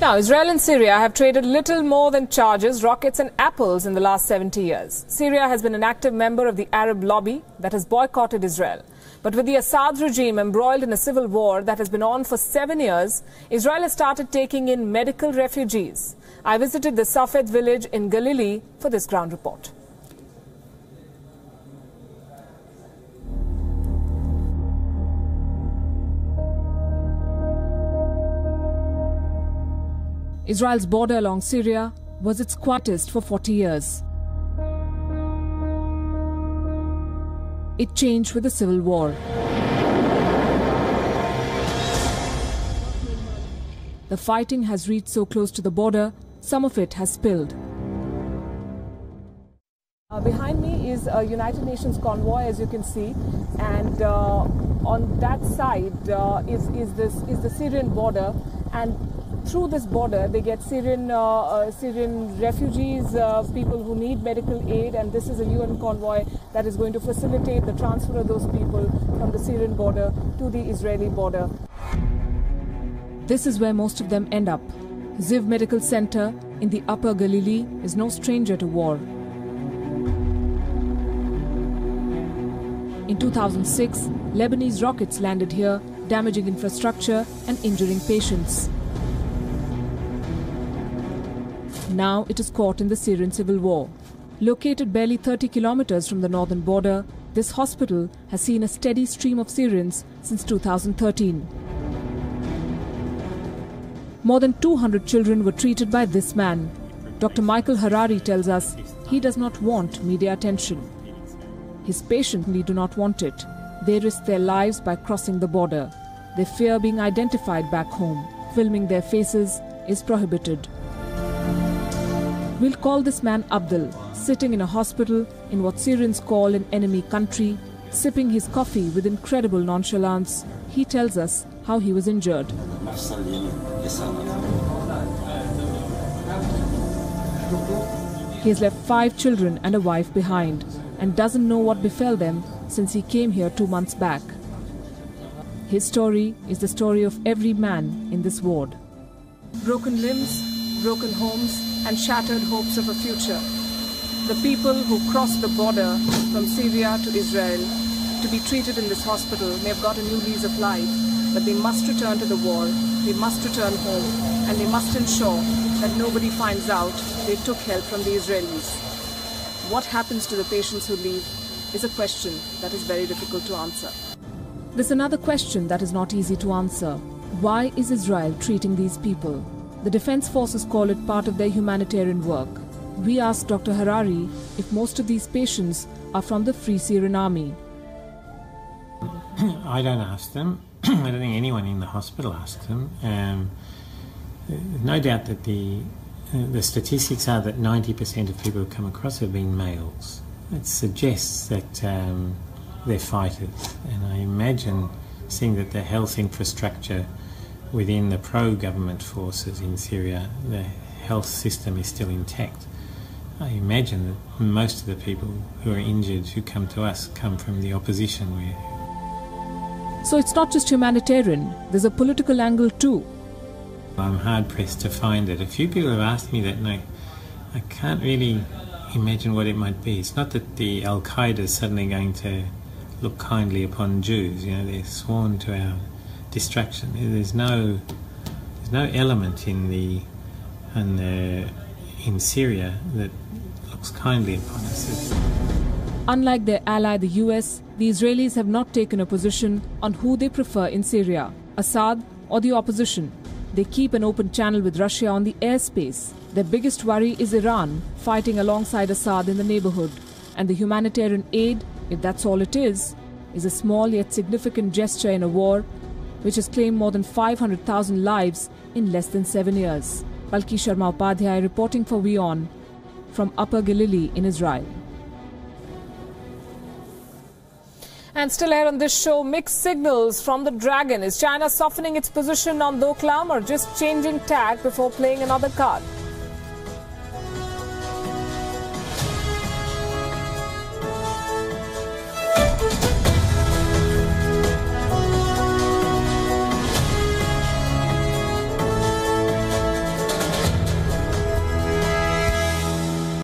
Now, Israel and Syria have traded little more than charges, rockets and apples in the last 70 years. Syria has been an active member of the Arab lobby that has boycotted Israel. But with the Assad regime embroiled in a civil war that has been on for 7 years, Israel has started taking in medical refugees. I visited the Safed village in Galilee for this ground report. Israel's border along Syria was its quietest for 40 years. It changed with the civil war. The fighting has reached so close to the border, some of it has spilled. Behind me is a United Nations convoy, as you can see, and on that side is the Syrian border, and through this border they get Syrian refugees, people who need medical aid, and this is a UN convoy that is going to facilitate the transfer of those people from the Syrian border to the Israeli border. This is where most of them end up. Ziv Medical Center in the Upper Galilee is no stranger to war. In 2006, Lebanese rockets landed here, damaging infrastructure and injuring patients. Now it is caught in the Syrian civil war. Located barely 30 kilometers from the northern border, this hospital has seen a steady stream of Syrians since 2013. More than 200 children were treated by this man. Dr. Michael Harari tells us he does not want media attention. His patients do not want it. They risk their lives by crossing the border. They fear being identified back home. Filming their faces is prohibited. We'll call this man Abdul, sitting in a hospital in what Syrians call an enemy country, sipping his coffee with incredible nonchalance. He tells us how he was injured. He has left 5 children and a wife behind and doesn't know what befell them since he came here 2 months back. His story is the story of every man in this ward. Broken limbs, broken homes, and shattered hopes of a future. The people who crossed the border from Syria to Israel to be treated in this hospital may have got a new lease of life, but they must return to the war, they must return home, and they must ensure that nobody finds out they took help from the Israelis. What happens to the patients who leave is a question that is very difficult to answer. There's another question that is not easy to answer. Why is Israel treating these people? The defense forces call it part of their humanitarian work. We asked Dr. Harari if most of these patients are from the Free Syrian Army. I don't ask them. I don't think anyone in the hospital asks them. No doubt that the statistics are that 90% of people who come across have been males. It suggests that they're fighters, and I imagine, seeing that the health infrastructure within the pro-government forces in Syria, the health system is still intact. I imagine that most of the people who are injured who come to us come from the opposition. So it's not just humanitarian, there's a political angle too. I'm hard-pressed to find it. A few people have asked me that, and I can't really imagine what it might be. It's not that the Al-Qaeda is suddenly going to look kindly upon Jews. You know, they're sworn to our destruction. There's no element in Syria that looks kindly upon us. Unlike their ally, the US, the Israelis have not taken a position on who they prefer in Syria, Assad or the opposition. They keep an open channel with Russia on the airspace. Their biggest worry is Iran, fighting alongside Assad in the neighborhood. And the humanitarian aid, if that's all it is a small yet significant gesture in a war which has claimed more than 500,000 lives in less than 7 years. Palki Sharma reporting for WION from Upper Galilee in Israel. And still ahead on this show, mixed signals from the Dragon. Is China softening its position on Doklam or just changing tack before playing another card?